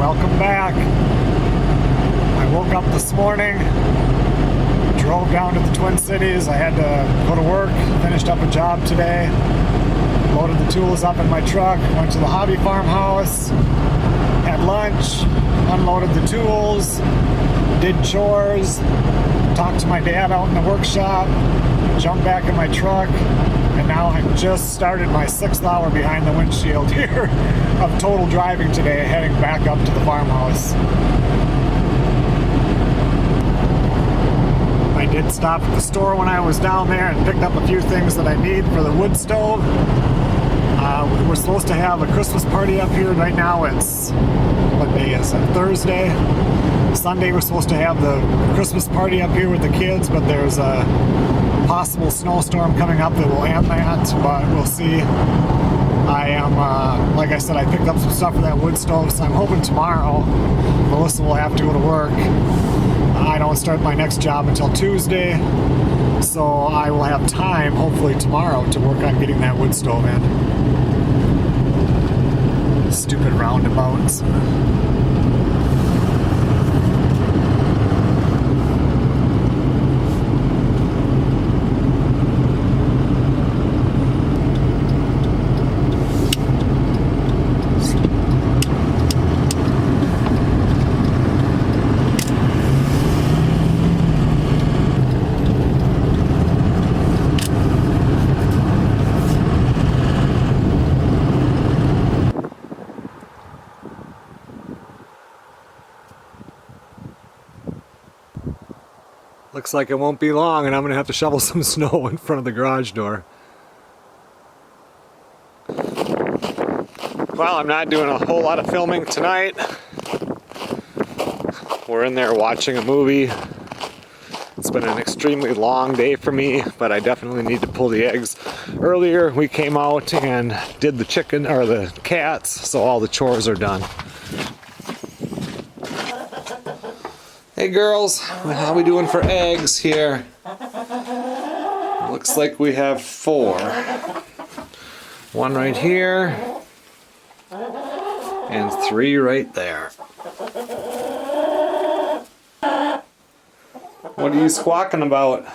Welcome back. I woke up this morning, drove down to the Twin Cities. I had to go to work, finished up a job today, loaded the tools up in my truck, went to the hobby farmhouse, had lunch, unloaded the tools, did chores, talked to my dad out in the workshop, jumped back in my truck, and now I've just started my 6th hour behind the windshield here of total driving today, heading back up to the farmhouse. I did stop at the store when I was down there and picked up a few things that I need for the wood stove. We're supposed to have a Christmas party up here. Right now it's, what day is it? Thursday. Sunday we're supposed to have the Christmas party up here with the kids, but there's a possible snowstorm coming up that will end that, but we'll see. I am, like I said, I picked up some stuff for that wood stove, so I'm hoping tomorrow Melissa will have to go to work. I don't start my next job until Tuesday, so I will have time, hopefully tomorrow, to work on getting that wood stove in. Stupid roundabouts. Looks like it won't be long and I'm going to have to shovel some snow in front of the garage door. Well, I'm not doing a whole lot of filming tonight. We're in there watching a movie. It's been an extremely long day for me, but I definitely need to pull the eggs. Earlier we came out and did the chicken or the cats, so all the chores are done. Hey girls, how we doing for eggs here? Looks like we have 4. One right here, and 3 right there. What are you squawking about?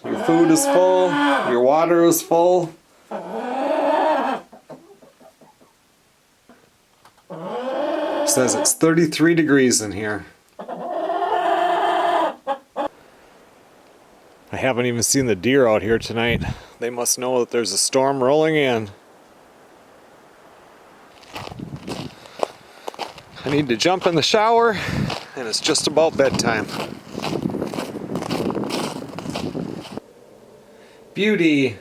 Your food is full, your water is full. Says it's 33 degrees in here. I haven't even seen the deer out here tonight. They must know that there's a storm rolling in. I need to jump in the shower, and it's just about bedtime. Beauty!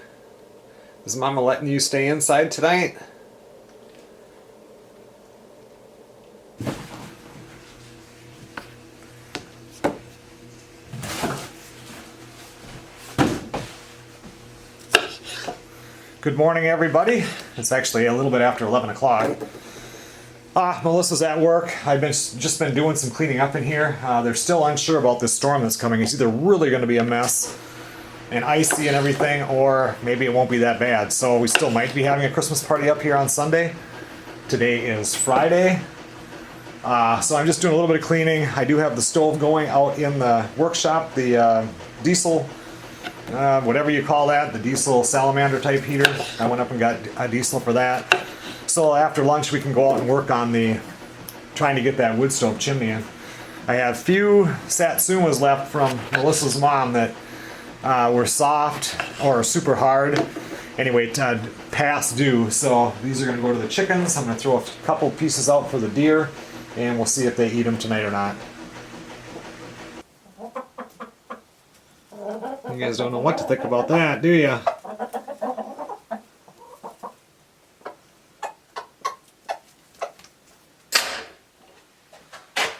Is Mama letting you stay inside tonight? Good morning, everybody. It's actually a little bit after 11 o'clock. Melissa's at work. I've just been doing some cleaning up in here. They're still unsure about this storm that's coming. It's either really going to be a mess and icy and everything, or maybe it won't be that bad. So we still might be having a Christmas party up here on Sunday. Today is Friday. So I'm just doing a little bit of cleaning. I do have the stove going out in the workshop, the diesel whatever you call that, the diesel salamander type heater. I went up and got a diesel for that. So after lunch we can go out and work on trying to get that wood stove chimney in. I have few satsumas left from Melissa's mom that were soft or super hard. Anyway, past due. So these are going to go to the chickens. I'm going to throw a couple pieces out for the deer, and we'll see if they eat them tonight or not. You guys don't know what to think about that, do you?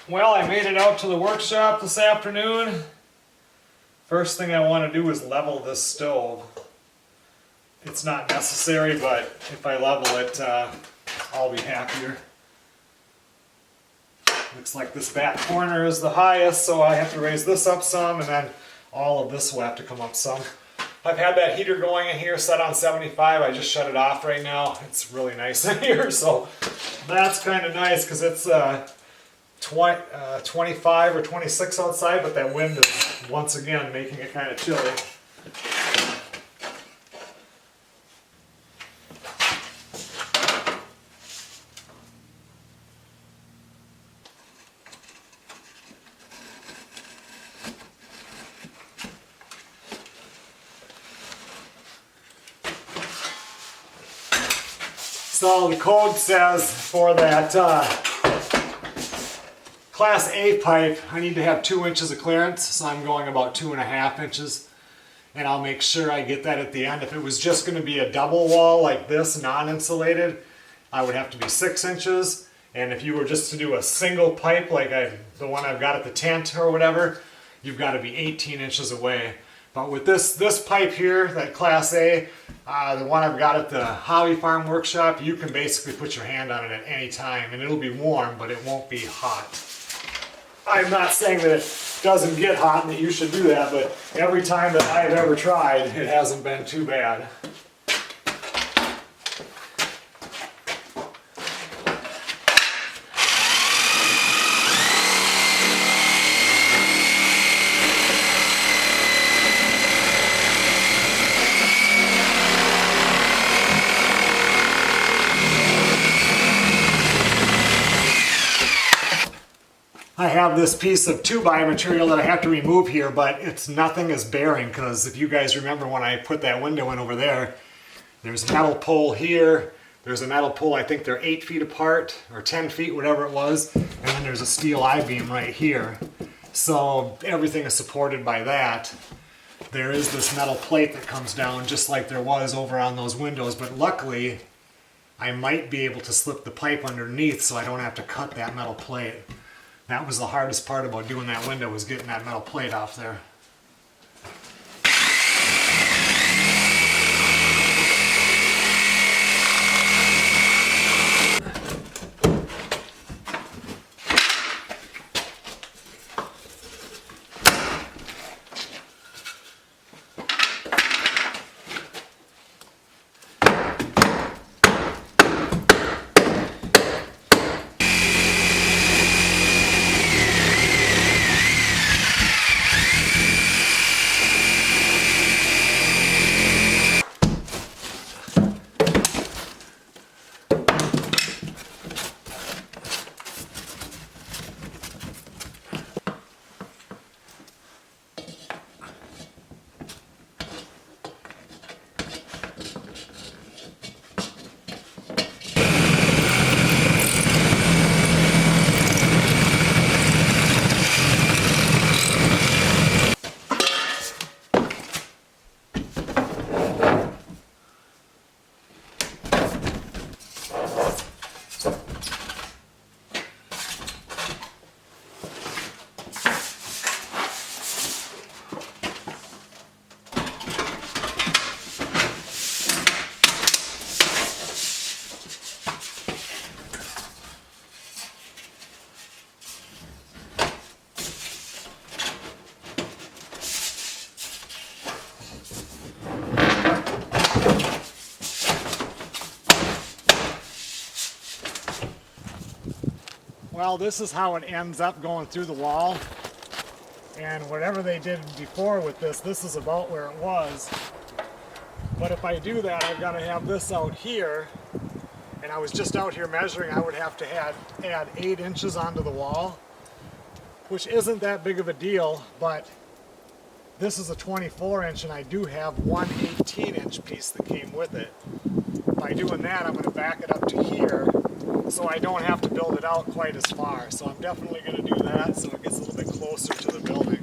Well, I made it out to the workshop this afternoon. First thing I want to do is level this stove. It's not necessary, but if I level it, I'll be happier. Looks like this back corner is the highest, so I have to raise this up some, and then all of this will have to come up some. I've had that heater going in here set on 75. I just shut it off right now. It's really nice in here, so that's kind of nice because it's 25 or 26 outside, but that wind is once again making it kind of chilly. So the code says for that Class A pipe, I need to have 2 inches of clearance, so I'm going about 2.5 inches. And I'll make sure I get that at the end. If it was just going to be a double wall like this, non-insulated, I would have to be 6 inches. And if you were just to do a single pipe like the one I've got at the tent or whatever, you've got to be 18 inches away. But with this pipe here, that Class A, the one I've got at the Hobby Farm Workshop, you can basically put your hand on it at any time and it'll be warm, but it won't be hot. I'm not saying that it doesn't get hot and that you should do that, but every time that I've ever tried, it hasn't been too bad. I have this piece of 2x material that I have to remove here, but it's nothing is bearing, because if you guys remember when I put that window in over there, there's a metal pole here, there's a metal pole, I think they're 8 feet apart, or 10 feet, whatever it was, and then there's a steel I-beam right here. So everything is supported by that. There is this metal plate that comes down just like there was over on those windows, but luckily I might be able to slip the pipe underneath so I don't have to cut that metal plate. That was the hardest part about doing that window, was getting that metal plate off there. Well, this is how it ends up going through the wall. And whatever they did before with this is about where it was. But if I do that, I've got to have this out here. And I was just out here measuring, I would have to add 8 inches onto the wall, which isn't that big of a deal, but this is a 24-inch and I do have one 18-inch piece that came with it. By doing that, I'm going to back it up to here, so I don't have to build it out quite as far. So I'm definitely going to do that so it gets a little bit closer to the building.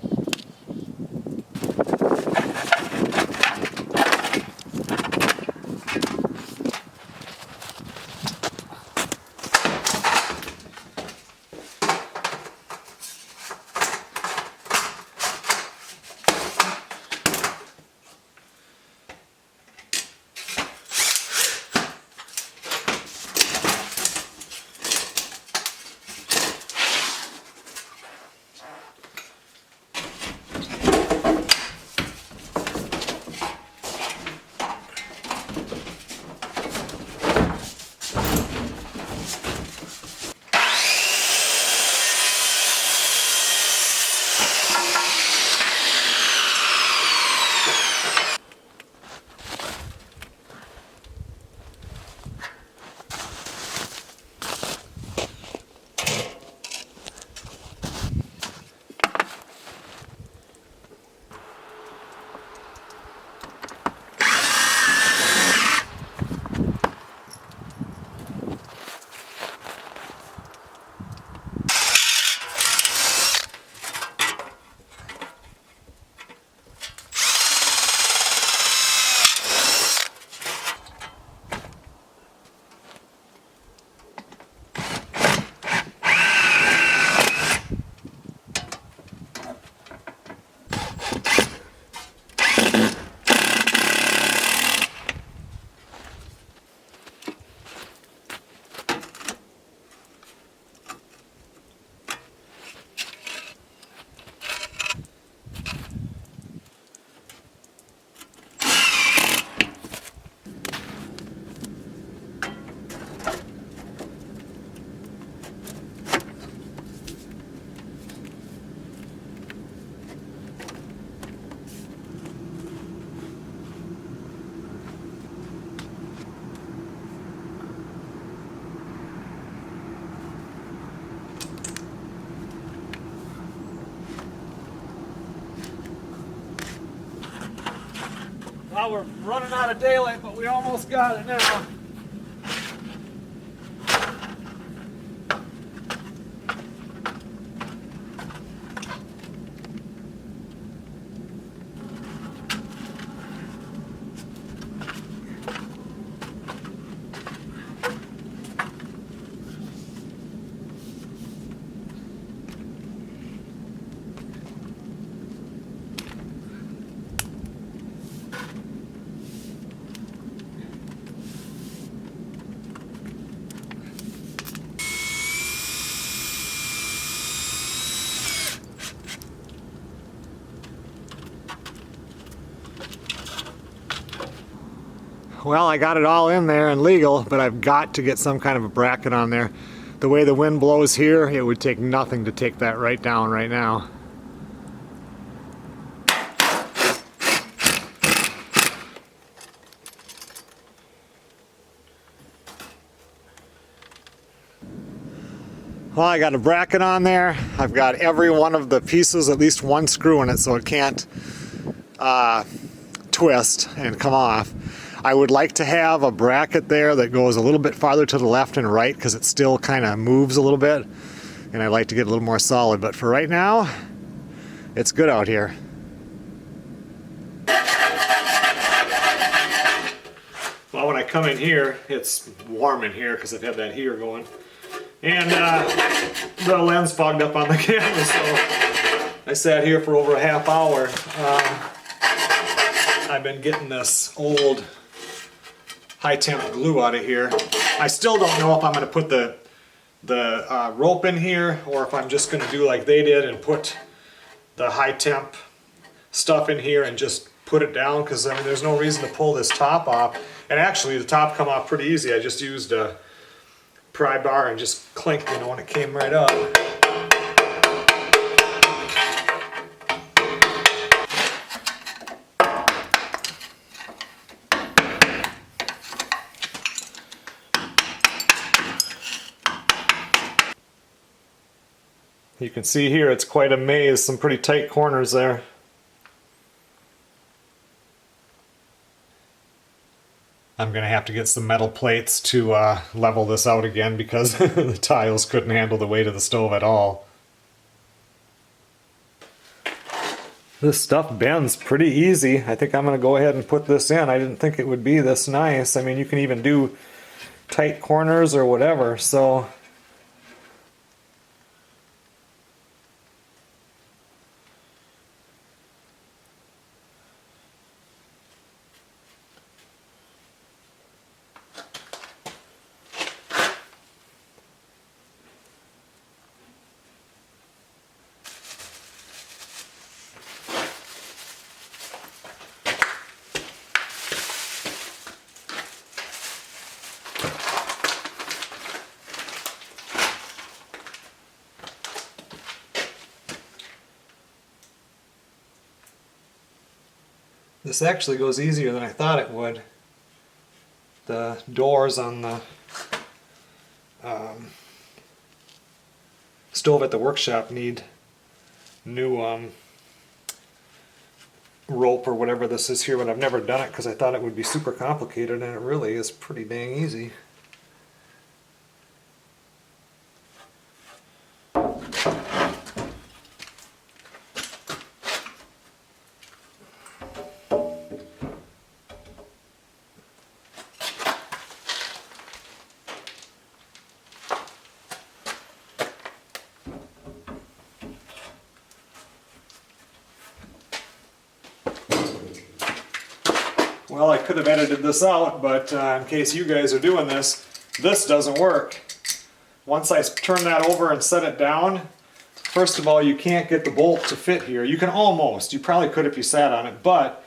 we're running out of daylight, but we almost got it now. Well, I got it all in there and legal, but I've got to get some kind of a bracket on there. The way the wind blows here, it would take nothing to take that right down right now. Well, I got a bracket on there. I've got every one of the pieces, at least one screw in it, so it can't twist and come off. I would like to have a bracket there that goes a little bit farther to the left and right because it still kind of moves a little bit, and I'd like to get a little more solid, but for right now it's good out here. Well, when I come in here, it's warm in here because I've had that heater going, and the lens fogged up on the camera, so I sat here for over a half hour. I've been getting this old high temp glue out of here. I still don't know if I'm going to put the rope in here or if I'm just going to do like they did and put the high temp stuff in here and just put it down, because I mean there's no reason to pull this top off. And actually the top come off pretty easy. I just used a pry bar and just clinked, you know, and it came right up. You can see here it's quite a maze, some pretty tight corners there. I'm going to have to get some metal plates to level this out again because the tiles couldn't handle the weight of the stove at all. This stuff bends pretty easy. I think I'm going to go ahead and put this in. I didn't think it would be this nice. I mean, you can even do tight corners or whatever, so this actually goes easier than I thought it would. The doors on the stove at the workshop need new rope or whatever this is here, but I've never done it because I thought it would be super complicated, and it really is pretty dang easy. Well, I could have edited this out, but in case you guys are doing this, this doesn't work. Once I turn that over and set it down, first of all, you can't get the bolt to fit here. You can almost, you probably could if you sat on it, but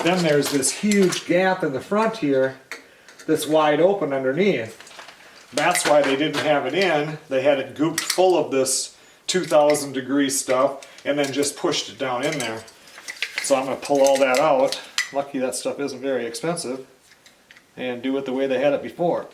then there's this huge gap in the front here that's wide open underneath. That's why they didn't have it in. They had it gooped full of this 2000 degree stuff and then just pushed it down in there. So I'm going to pull all that out. Lucky that stuff isn't very expensive, and do it the way they had it before.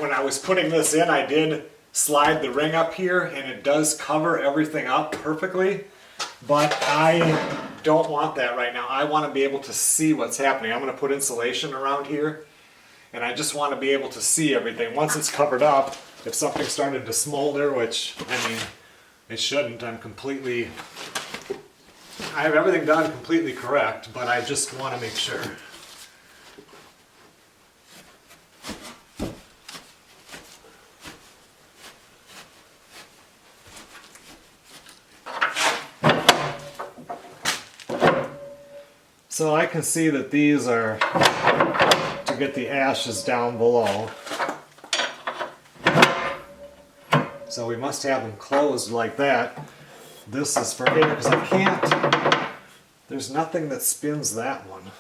when I was putting this in, I did slide the ring up here, and it does cover everything up perfectly, but I don't want that right now. I want to be able to see what's happening. I'm going to put insulation around here, and I just want to be able to see everything. Once it's covered up, if something started to smolder, which, I mean, it shouldn't, I have everything done completely correct, but I just want to make sure. So I can see that these are to get the ashes down below. So we must have them closed like that. This is for air, because I can't, there's nothing that spins that one.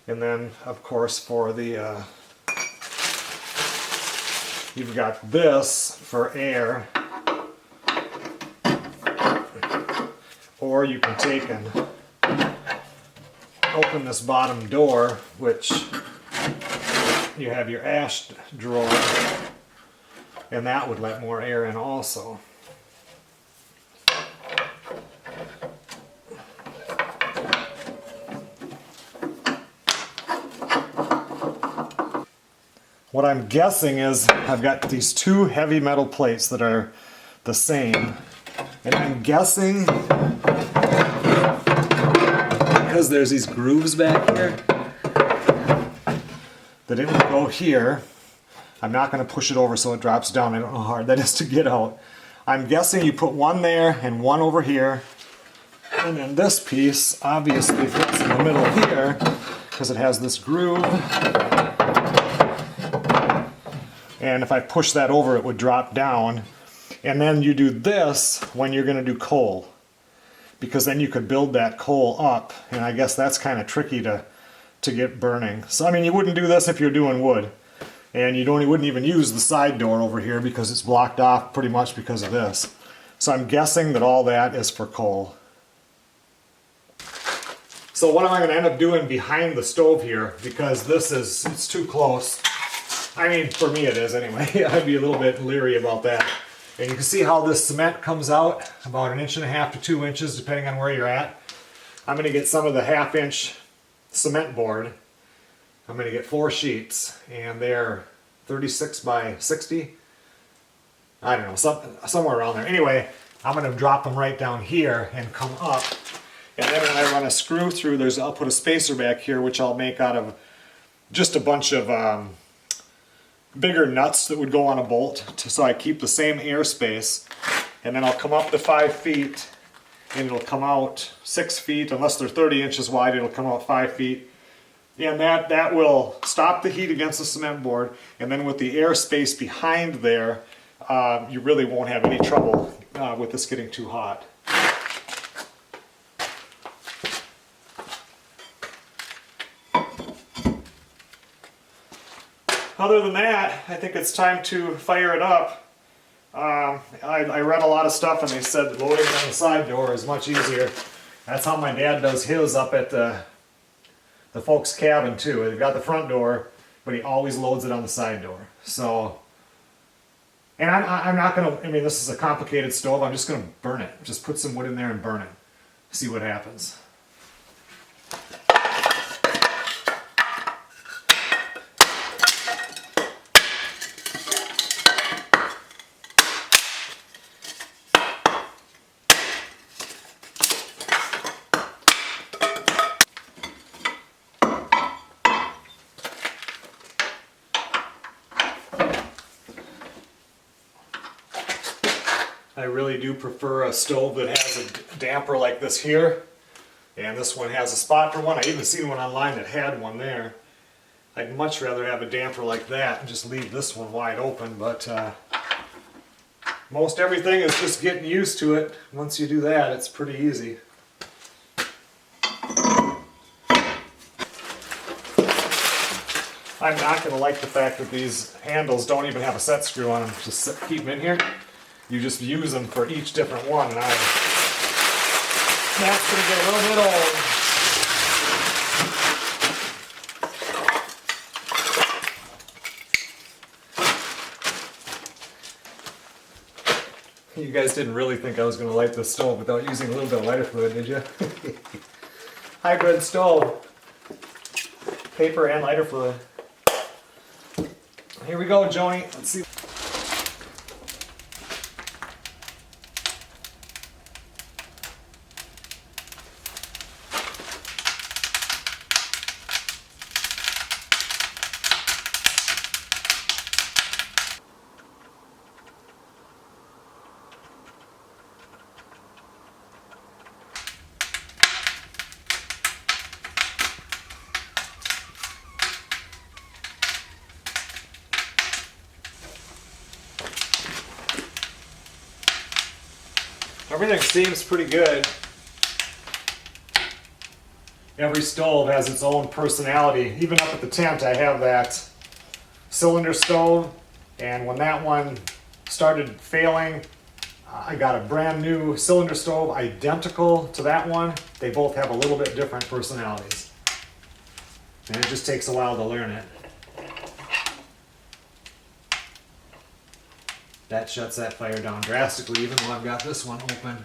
And then, of course, for the, you've got this for air. Or you can take and open this bottom door, which you have your ash drawer, and that would let more air in also. What I'm guessing is I've got these two heavy metal plates that are the same, and I'm guessing because there's these grooves back here that it will go here. I'm not going to push it over so it drops down. I don't know how hard that is to get out. I'm guessing you put one there and one over here, and then this piece obviously fits in the middle here because it has this groove, and if I push that over it would drop down. And then you do this when you're going to do coal, because then you could build that coal up, and I guess that's kind of tricky to get burning. So I mean, you wouldn't do this if you're doing wood, and you wouldn't even use the side door over here because it's blocked off pretty much because of this. So I'm guessing that all that is for coal. So what am I going to end up doing behind the stove here, because it's too close. I mean, for me it is anyway. I'd be a little bit leery about that. And you can see how this cement comes out, about 1.5 to 2 inches, depending on where you're at. I'm going to get some of the 1/2 inch cement board. I'm going to get 4 sheets, and they're 36 by 60. I don't know, somewhere around there. Anyway, I'm going to drop them right down here and come up. And then when I run a screw through, I'll put a spacer back here, which I'll make out of just a bunch of bigger nuts that would go on a bolt, so I keep the same airspace. And then I'll come up to 5 feet, and it'll come out 6 feet. Unless they're 30 inches wide, it'll come out 5 feet. And that will stop the heat against the cement board. And then with the airspace behind there, you really won't have any trouble with this getting too hot. Other than that, I think it's time to fire it up. I read a lot of stuff, and they said loading it on the side door is much easier. That's how my dad does his up at the folks' cabin too. They've got the front door, but he always loads it on the side door. So, and I'm not going to, I mean, this is a complicated stove. I'm just going to burn it. Just put some wood in there and burn it. See what happens. I really do prefer a stove that has a damper like this here, and this one has a spot for one. I even seen one online that had one there. I'd much rather have a damper like that and just leave this one wide open, but most everything is just getting used to it. Once you do that, it's pretty easy. I'm not going to like the fact that these handles don't even have a set screw on them. Just keep them in here. You just use them for each different one, and that's going to get a little bit old. You guys didn't really think I was going to light the stove without using a little bit of lighter fluid, did you? Hybrid stove. Paper and lighter fluid. Here we go, Joni. Let's see. Everything seems pretty good. Every stove has its own personality. Even up at the tent, I have that cylinder stove, and when that one started failing, I got a brand new cylinder stove identical to that one. They both have a little bit different personalities, and it just takes a while to learn it. That shuts that fire down drastically, even though I've got this one open.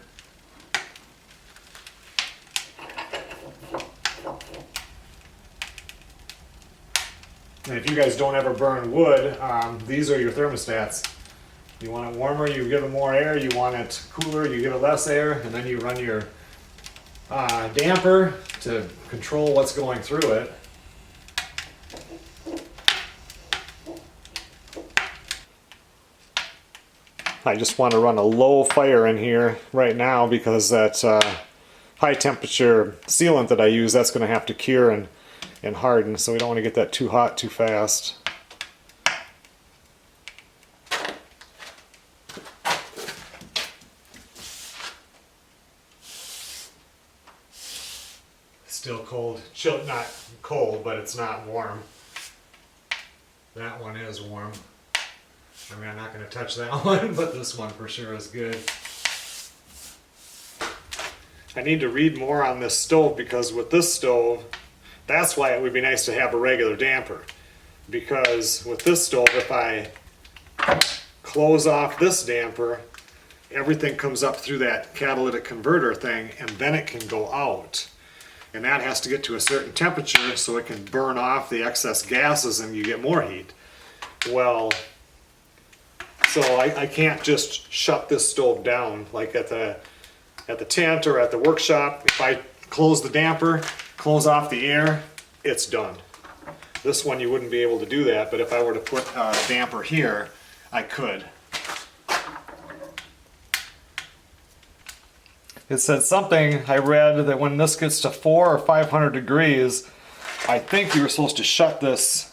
And if you guys don't ever burn wood, these are your thermostats. You want it warmer, you give it more air. You want it cooler, you give it less air. And then you run your damper to control what's going through it. I just want to run a low fire in here right now because that high temperature sealant that I use, that's going to have to cure and harden, so we don't want to get that too hot too fast. Still cold. Chill, not cold, but it's not warm. That one is warm. I mean, I'm not going to touch that one, but this one for sure is good. I need to read more on this stove because with this stove, that's why it would be nice to have a regular damper. Because with this stove, if I close off this damper, everything comes up through that catalytic converter thing, and then it can go out. And that has to get to a certain temperature so it can burn off the excess gases and you get more heat. Well, so I can't just shut this stove down like at the tent or at the workshop. If I close the damper, close off the air, it's done. This one you wouldn't be able to do that, but if I were to put a damper here, I could. It said something, I read that when this gets to 400 or 500 degrees, I think you were supposed to shut the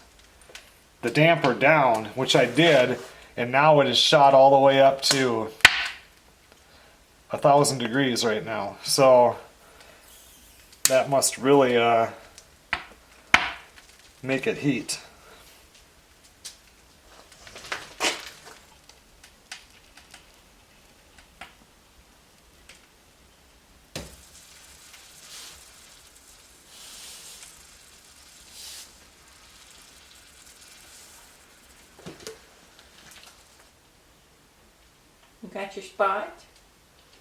damper down, which I did, and now it is shot all the way up to 1,000 degrees right now. So that must really make it heat. You got your spot?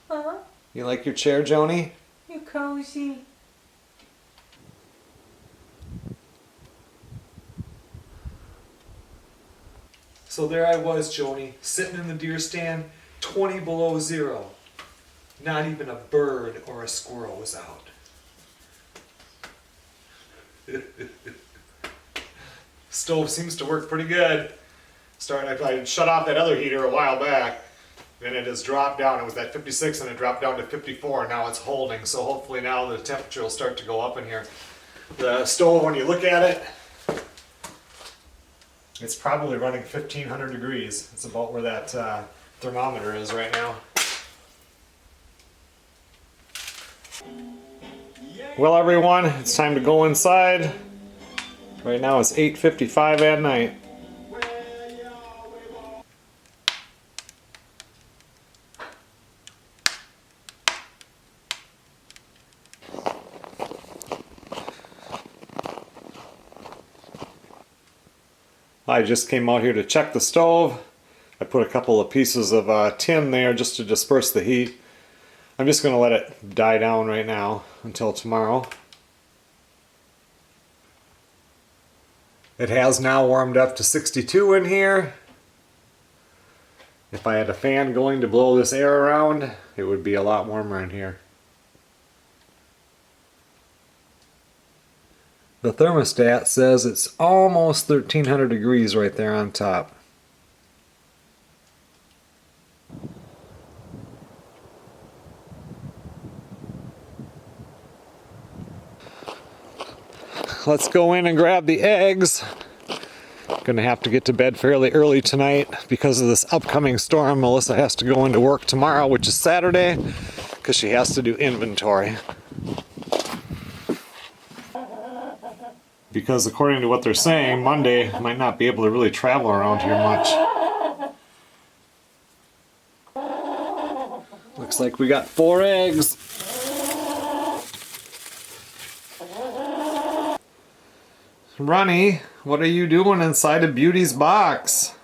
Huh? You like your chair, Joni? You cozy. So there I was, Joni, sitting in the deer stand, 20 below zero. Not even a bird or a squirrel was out. Stove seems to work pretty good. I shut off that other heater a while back, and it has dropped down. It was at 56 and it dropped down to 54, and now it's holding. So hopefully now the temperature will start to go up in here. The stove, when you look at it, it's probably running 1,500 degrees. It's about where that thermometer is right now. Well, everyone, it's time to go inside. Right now it's 8:55 at night. I just came out here to check the stove. I put a couple of pieces of tin there just to disperse the heat. I'm just going to let it die down right now until tomorrow. It has now warmed up to 62 in here. If I had a fan going to blow this air around, it would be a lot warmer in here. The thermostat says it's almost 1300 degrees right there on top. Let's go in and grab the eggs. Gonna have to get to bed fairly early tonight because of this upcoming storm. Melissa has to go into work tomorrow, which is Saturday, because she has to do inventory. Because according to what they're saying, Monday might not be able to really travel around here much. Looks like we got 4 eggs. Ronnie, what are you doing inside of Beauty's box?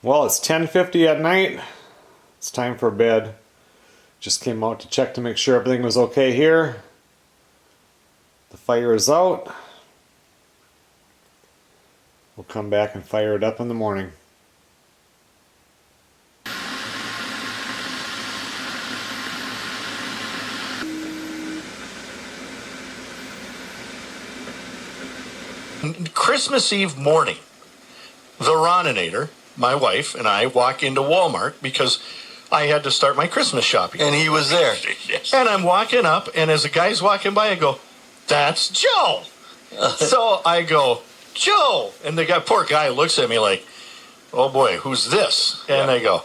Well, it's 10:50 at night. It's time for bed. Just came out to check to make sure everything was okay here. The fire is out. We'll come back and fire it up in the morning. Christmas Eve morning, the Roninator, my wife, and I walk into Walmart because I had to start my Christmas shopping. And he was there. And I'm walking up, and as the guy's walking by, I go, "That's Joe." So I go, "Joe." And the guy, poor guy, looks at me like, "Oh boy, who's this?" And I go,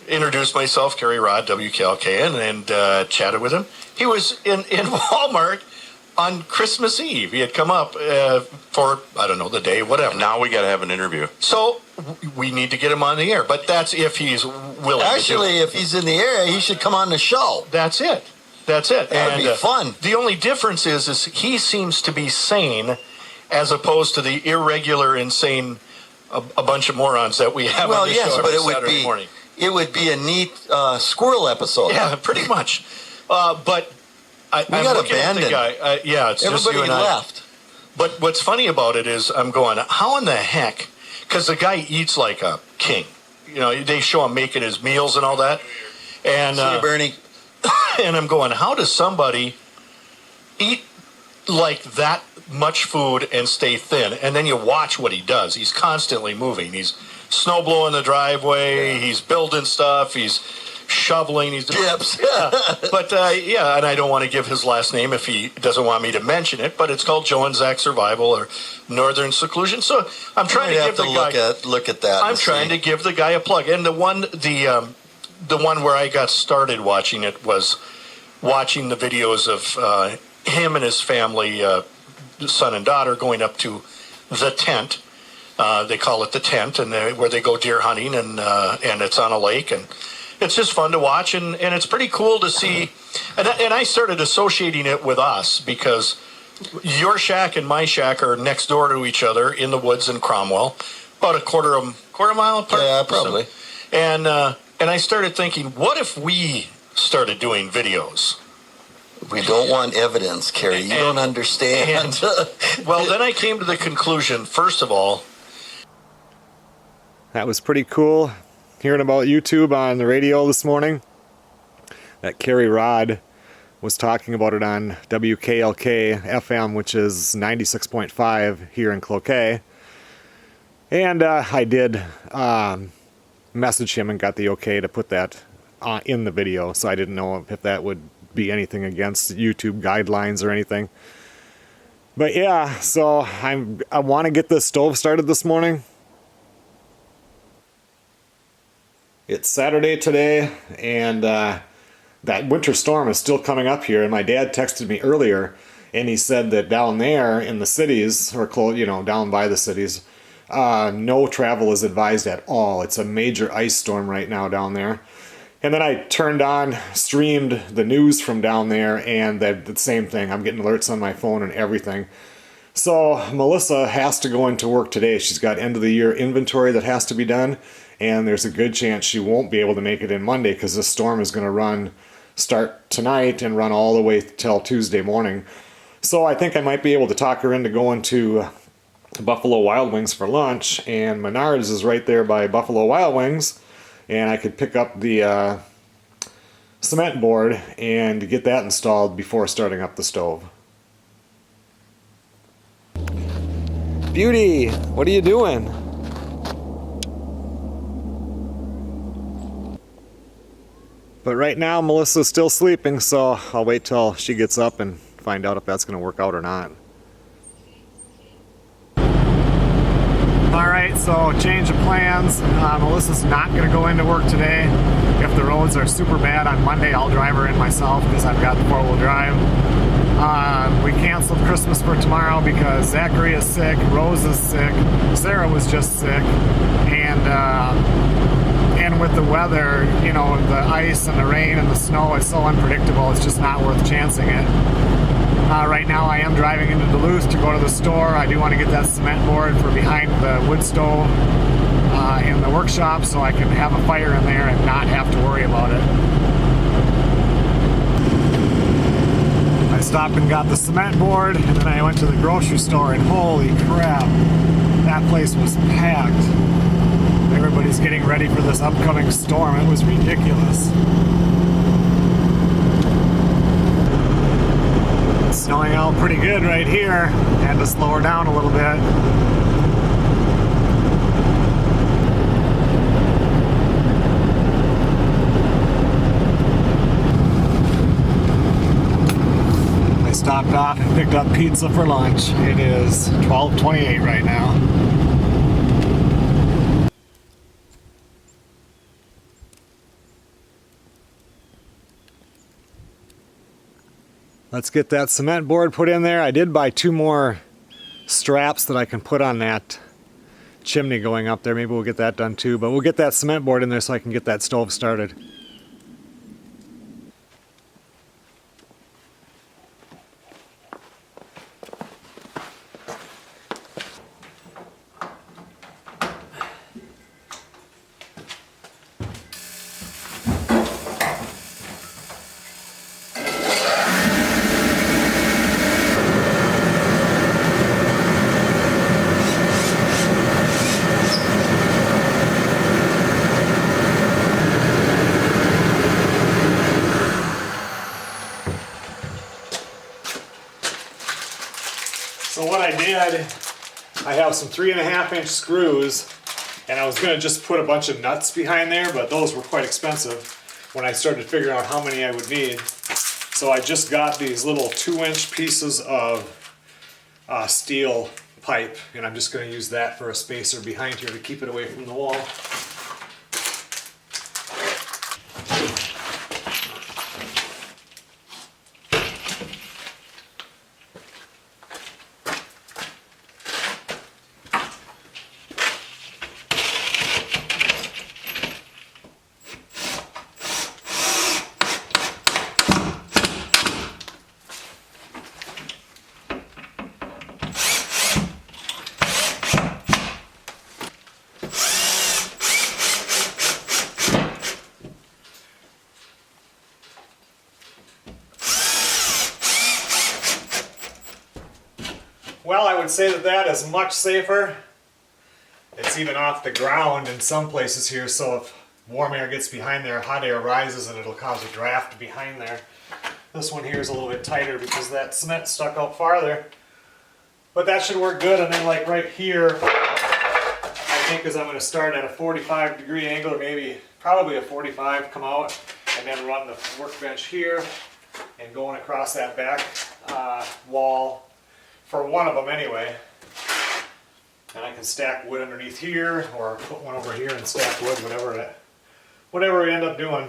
introduced myself, Kerry Rod, WKLKN, and chatted with him. He was in Walmart on Christmas Eve. He had come up for, I don't know, the day, whatever. Now we got to have an interview. So we need to get him on the air, but that's if he's willing. Actually, if he's in the area, he should come on the show. That's it. That's it. That would be fun. The only difference is he seems to be sane as opposed to the irregular, insane, a bunch of morons that we have on the show every Saturday morning. It would be a neat squirrel episode. Yeah, pretty much. But I'm got looking at the abandoned. guy. Yeah, it's just Everybody you and I. left. But what's funny about it is I'm going, how in the heck? Because the guy eats like a king. You know, they show him making his meals and all that. And See you, Bernie. and I'm going, how does somebody eat like that much food and stay thin? And then you watch what he does. He's constantly moving. He's snow blowing the driveway. He's building stuff. He's shoveling. He's Dips. Yeah. But yeah, and I don't want to give his last name if he doesn't want me to mention it. But it's called Joe and Zach Survival or Northern Seclusion. So I'm trying to give the guy. Look at that. I'm trying to give the guy a plug. And the one where I got started watching it was watching the videos of him and his family, son and daughter, going up to the tent. They call it the tent, and where they go deer hunting, and it's on a lake, and it's just fun to watch, and it's pretty cool to see. And I started associating it with us because your shack and my shack are next door to each other in the woods in Cromwell, about a quarter mile apart. Yeah, probably. And I started thinking, what if we started doing videos? We don't want evidence, Kerry. You don't understand. Well, then I came to the conclusion, first of all. That was pretty cool. Hearing about YouTube on the radio this morning. That Kerry Rod was talking about it on WKLK FM, which is 96.5 here in Cloquet. And I did message him and got the okay to put that in the video, so I didn't know if that would be anything against YouTube guidelines or anything. But yeah, so I want to get this stove started this morning. It's Saturday today, and that winter storm is still coming up here, and my dad texted me earlier, and he said that down there in the cities, or close, down by the cities, no travel is advised at all. It's a major ice storm right now down there. And then I streamed the news from down there, and the same thing. I'm getting alerts on my phone and everything. So Melissa has to go into work today. She's got end of the year inventory that has to be done, and there's a good chance she won't be able to make it in Monday because this storm is going to start tonight and run all the way till Tuesday morning. So I think I might be able to talk her into going to Buffalo Wild Wings for lunch, and Menards is right there by Buffalo Wild Wings, and I could pick up the cement board and get that installed before starting up the stove. Beauty, what are you doing? But right now Melissa's still sleeping, so I'll wait till she gets up and find out if that's going to work out or not. Alright, so change of plans. Melissa's not going to go into work today. If the roads are super bad on Monday, I'll drive her in myself because I've got the four-wheel drive. We canceled Christmas for tomorrow because Zachary is sick, Rose is sick, Sarah was just sick, and with the weather, you know, the ice and the rain and the snow is so unpredictable, it's just not worth chancing it. Right now I am driving into Duluth to go to the store. I do want to get that cement board for behind the wood stove in the workshop so I can have a fire in there and not have to worry about it. I stopped and got the cement board, and then I went to the grocery store, and holy crap, that place was packed. Everybody's getting ready for this upcoming storm. It was ridiculous. It's snowing out pretty good right here. Had to slow her down a little bit. I stopped off and picked up pizza for lunch. It is 12:28 right now. Let's get that cement board put in there. I did buy 2 more straps that I can put on that chimney going up there. Maybe we'll get that done too, but we'll get that cement board in there so I can get that stove started. So what I did, I have some 3.5-inch screws, and I was going to just put a bunch of nuts behind there, but those were quite expensive when I started figuring out how many I would need. So I just got these little 2-inch pieces of steel pipe, and I'm just going to use that for a spacer behind here to keep it away from the wall. Well, I would say that that is much safer. It's even off the ground in some places here, so if warm air gets behind there, hot air rises and it'll cause a draft behind there. This one here is a little bit tighter because that cement stuck out farther. But that should work good, and then like right here, I think is I'm going to start at a 45-degree angle, or maybe probably a 45, come out, and then run the workbench here, and going across that back wall, for one of them anyway. And I can stack wood underneath here, or put one over here and stack wood, whatever we end up doing.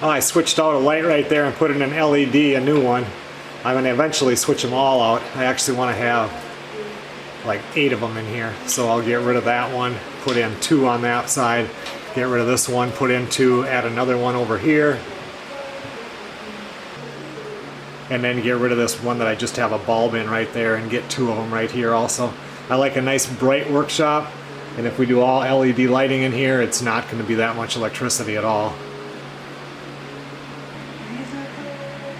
Oh, I switched out a light right there and put in an LED, a new one. I'm going to eventually switch them all out. I actually want to have like 8 of them in here. So I'll get rid of that one, put in 2 on that side, get rid of this one, put in 2, add another one over here. And then get rid of this one that I just have a bulb in right there and get 2 of them right here also. I like a nice bright workshop, and if we do all LED lighting in here, it's not going to be that much electricity at all.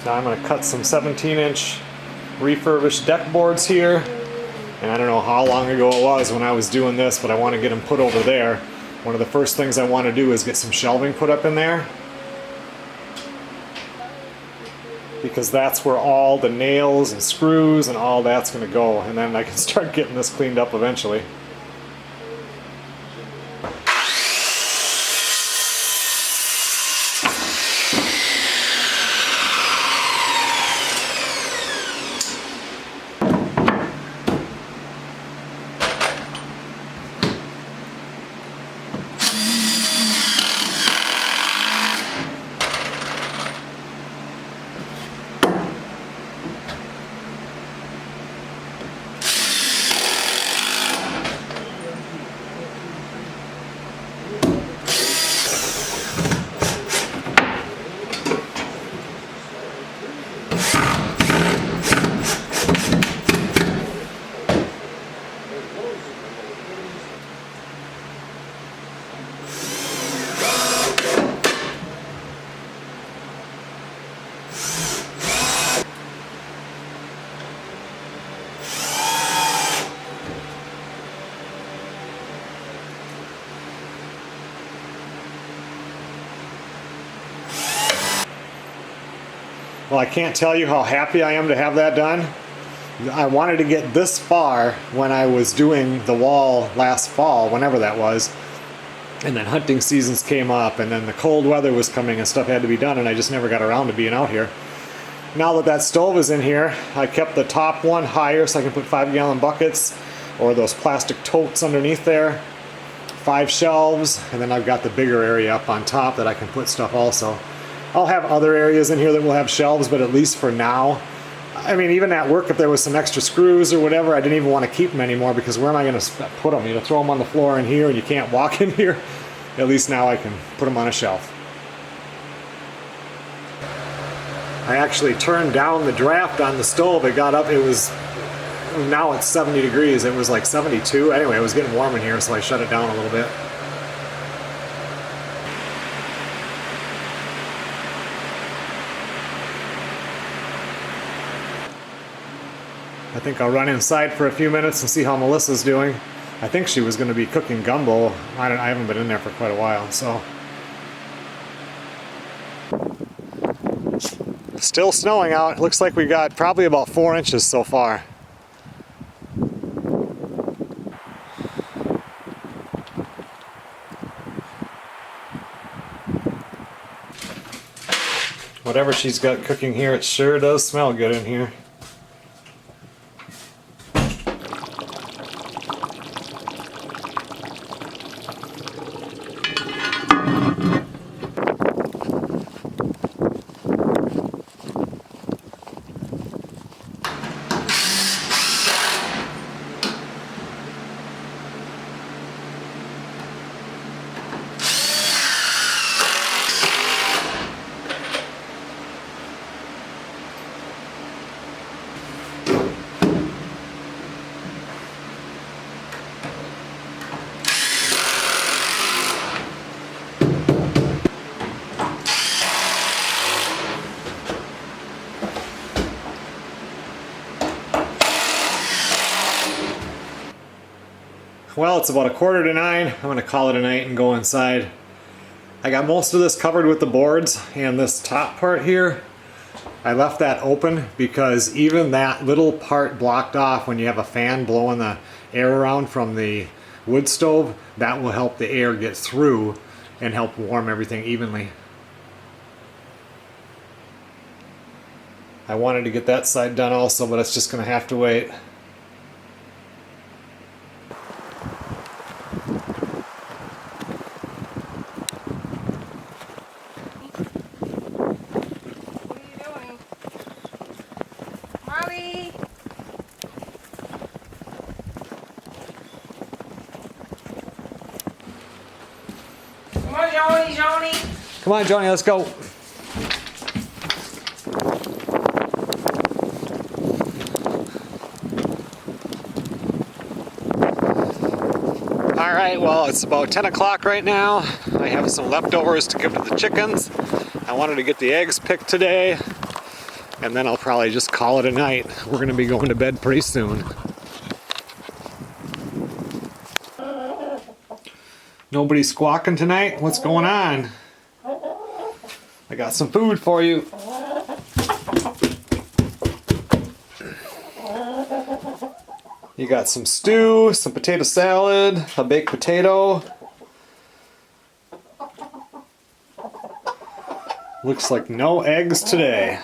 Now I'm going to cut some 17-inch refurbished deck boards here. And I don't know how long ago it was when I was doing this, but I want to get them put over there. One of the first things I want to do is get some shelving put up in there, because that's where all the nails and screws and all that's going to go, and then I can start getting this cleaned up eventually. Well, I can't tell you how happy I am to have that done. I wanted to get this far when I was doing the wall last fall, whenever that was. And then hunting seasons came up, and then the cold weather was coming and stuff had to be done, and I just never got around to being out here. Now that that stove is in here, I kept the top one higher so I can put 5-gallon buckets or those plastic totes underneath there, 5 shelves, and then I've got the bigger area up on top that I can put stuff also. I'll have other areas in here that will have shelves, but at least for now, I mean, even at work, if there was some extra screws or whatever, I didn't even want to keep them anymore, because where am I going to put them? You know, throw them on the floor in here and you can't walk in here. At least now I can put them on a shelf. I actually turned down the draft on the stove. It got up, now it's 70 degrees. It was like 72. Anyway, it was getting warm in here, so I shut it down a little bit. I think I'll run inside for a few minutes and see how Melissa's doing. I think she was going to be cooking gumbo. I haven't been in there for quite a while, so. Still snowing out. It looks like we got probably about 4 inches so far. Whatever she's got cooking here, it sure does smell good in here. Well, it's about 8:45. I'm going to call it a night and go inside. I got most of this covered with the boards, and this top part here, I left that open because even that little part blocked off when you have a fan blowing the air around from the wood stove, that will help the air get through and help warm everything evenly. I wanted to get that side done also, but it's just going to have to wait. Joni. Come on, Joni, let's go. All right, well, it's about 10 o'clock right now. I have some leftovers to give to the chickens. I wanted to get the eggs picked today, and then I'll probably just call it a night. We're gonna be going to bed pretty soon. Nobody squawking tonight? What's going on? I got some food for you. You got some stew, some potato salad, a baked potato. Looks like no eggs today.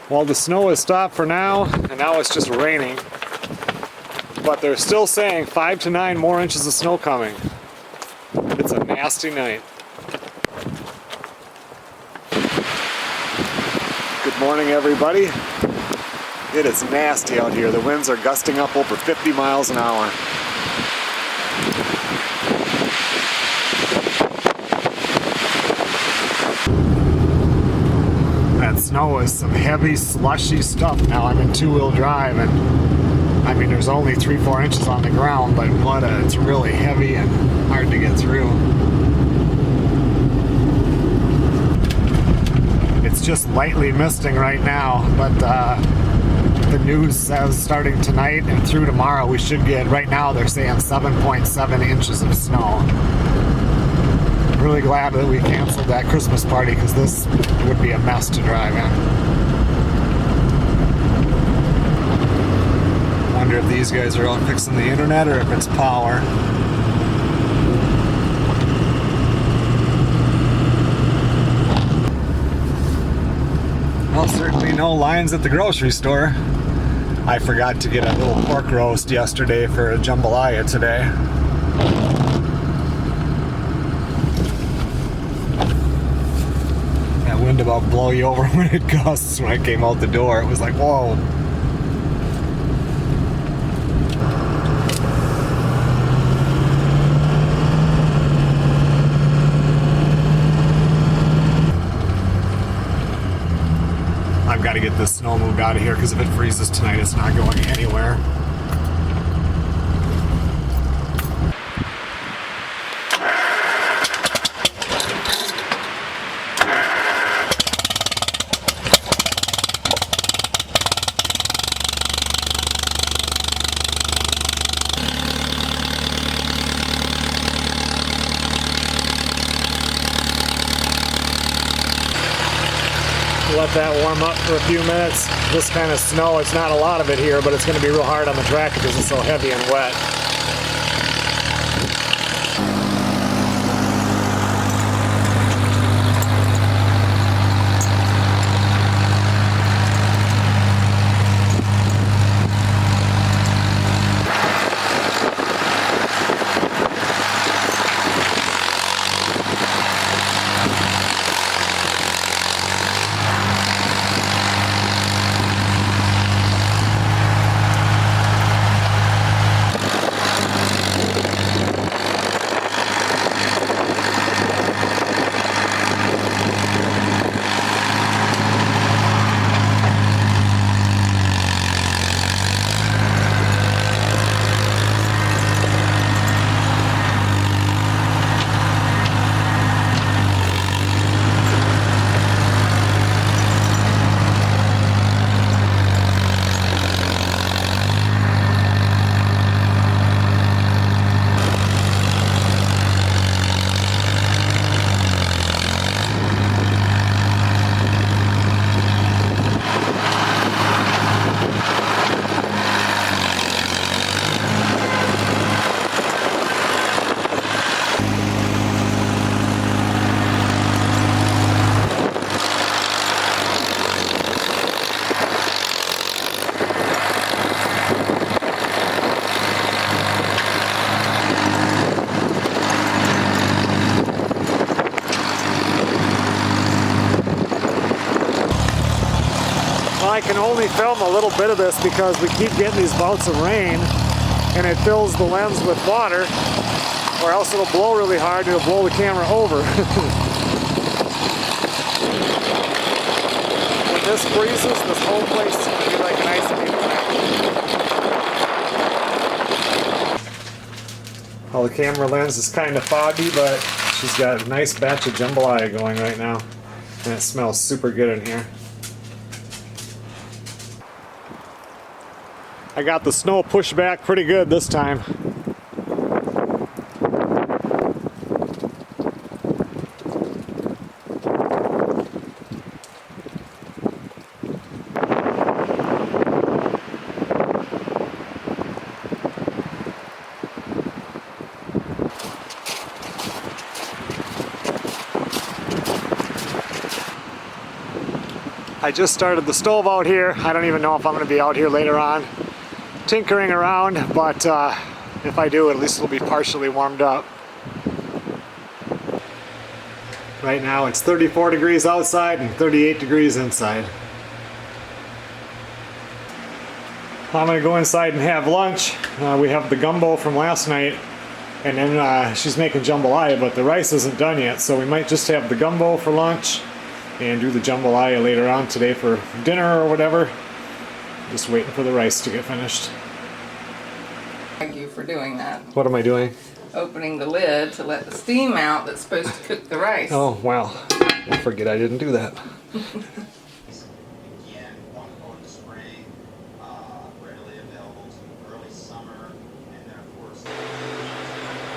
Well, the snow has stopped for now, and now it's just raining. But they're still saying 5 to 9 more inches of snow coming. It's a nasty night. Good morning, everybody. It is nasty out here. The winds are gusting up over 50 miles an hour. That snow is some heavy, slushy stuff. Now I'm in two-wheel drive, and I mean, there's only 3-4 inches on the ground, but it's really heavy and hard to get through. It's just lightly misting right now, but the news says starting tonight and through tomorrow we should get, right now they're saying 7.7 inches of snow. I'm really glad that we canceled that Christmas party because this would be a mess to drive in. Wonder if these guys are out fixing the internet or if it's power. Well, certainly no lines at the grocery store. I forgot to get a little pork roast yesterday for a jambalaya today. That wind about blow you over when it gusts. When I came out the door, it was like, whoa. I've got to get this snow moved out of here because if it freezes tonight, it's not going anywhere. Let that warm up for a few minutes. This kind of snow, it's not a lot of it here, but it's going to be real hard on the tractor because it's so heavy and wet. I can only film a little bit of this because we keep getting these bouts of rain. and it fills the lens with water, or else it'll blow really hard and it'll blow the camera over. When this freezes, this whole place is going to be like an ice cream cone. Well, the camera lens is kind of foggy, but she's got a nice batch of jambalaya going right now, and it smells super good in here. I got the snow pushed back pretty good this time. I just started the stove out here. I don't even know if I'm going to be out here later on tinkering around, but if I do, at least it'll be partially warmed up. Right now it's 34 degrees outside and 38 degrees inside. I'm going to go inside and have lunch. We have the gumbo from last night, and then she's making jambalaya, but the rice isn't done yet, so we might just have the gumbo for lunch and do the jambalaya later on today for dinner or whatever. Just waiting for the rice to get finished. Thank you for doing that. What am I doing? Opening the lid to let the steam out that's supposed to cook the rice. Oh, wow. I forget I didn't do that.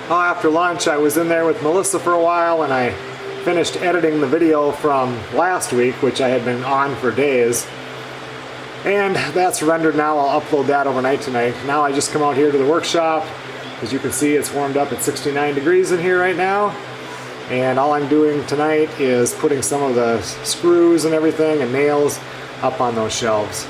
Well, after lunch, I was in there with Melissa for a while, and I finished editing the video from last week, which I had been on for days. And that's rendered now. I'll upload that overnight tonight. Now I just come out here to the workshop. As you can see, it's warmed up at 69 degrees in here right now. And all I'm doing tonight is putting some of the screws and everything and nails up on those shelves.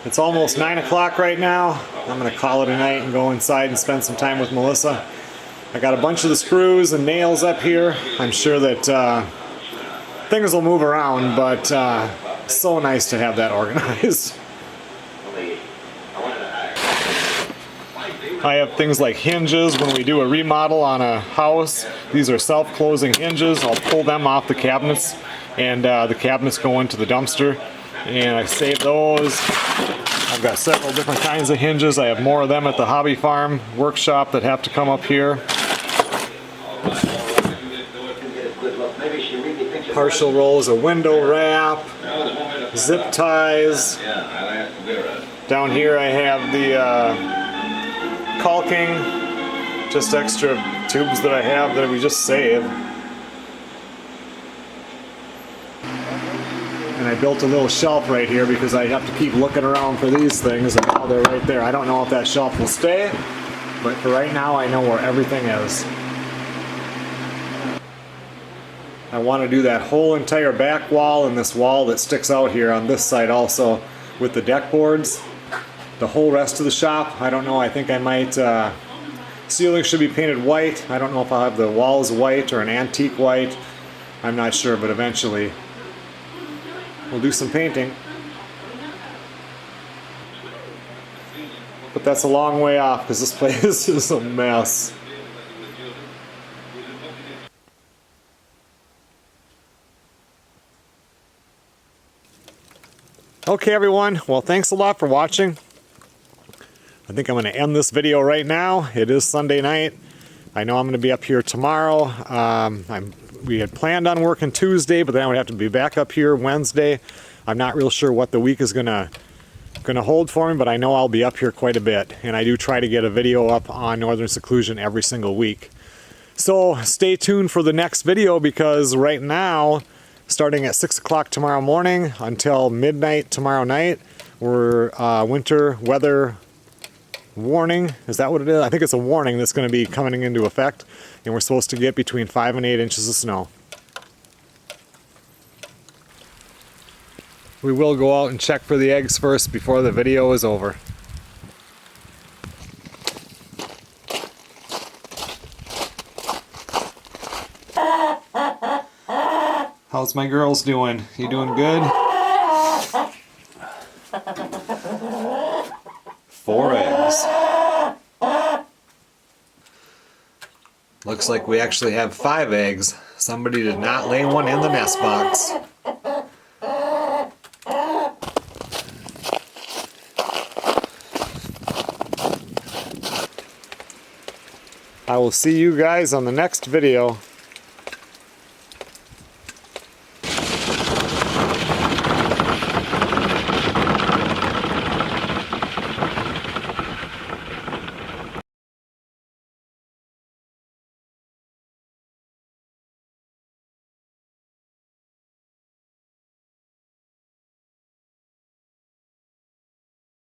It's almost 9 o'clock right now. I'm going to call it a night and go inside and spend some time with Melissa. I got a bunch of the screws and nails up here. I'm sure that things will move around, but so nice to have that organized. I have things like hinges when we do a remodel on a house. These are self-closing hinges. I'll pull them off the cabinets, and the cabinets go into the dumpster. And I save those. I've got several different kinds of hinges. I have more of them at the Hobby Farm Workshop that have to come up here. Partial rolls of window wrap, zip ties. Down here I have the caulking, just extra tubes that I have that we just save. And I built a little shelf right here because I have to keep looking around for these things, and now they're right there. I don't know if that shelf will stay, but for right now I know where everything is. I want to do that whole entire back wall and this wall that sticks out here on this side also with the deck boards. The whole rest of the shop, I don't know, I think I might, ceiling should be painted white. I don't know if I'll have the walls white or an antique white. I'm not sure, but eventually we'll do some painting. But that's a long way off because this place is a mess. Okay everyone, well thanks a lot for watching. I think I'm going to end this video right now. It is Sunday night. I know I'm going to be up here tomorrow. I'm we had planned on working Tuesday, but then I would have to be back up here Wednesday. I'm not real sure what the week is gonna hold for me, but I know I'll be up here quite a bit, and I do try to get a video up on Northern Seclusion every single week. So stay tuned for the next video, because right now, starting at 6 o'clock tomorrow morning until midnight tomorrow night, we're winter weather warning. Is that what it is? I think it's a warning that's going to be coming into effect, and we're supposed to get between 5 and 8 inches of snow. We will go out and check for the eggs first before the video is over. How's my girls doing? You doing good? 4 eggs. Looks like we actually have 5 eggs. Somebody did not lay one in the nest box. I will see you guys on the next video.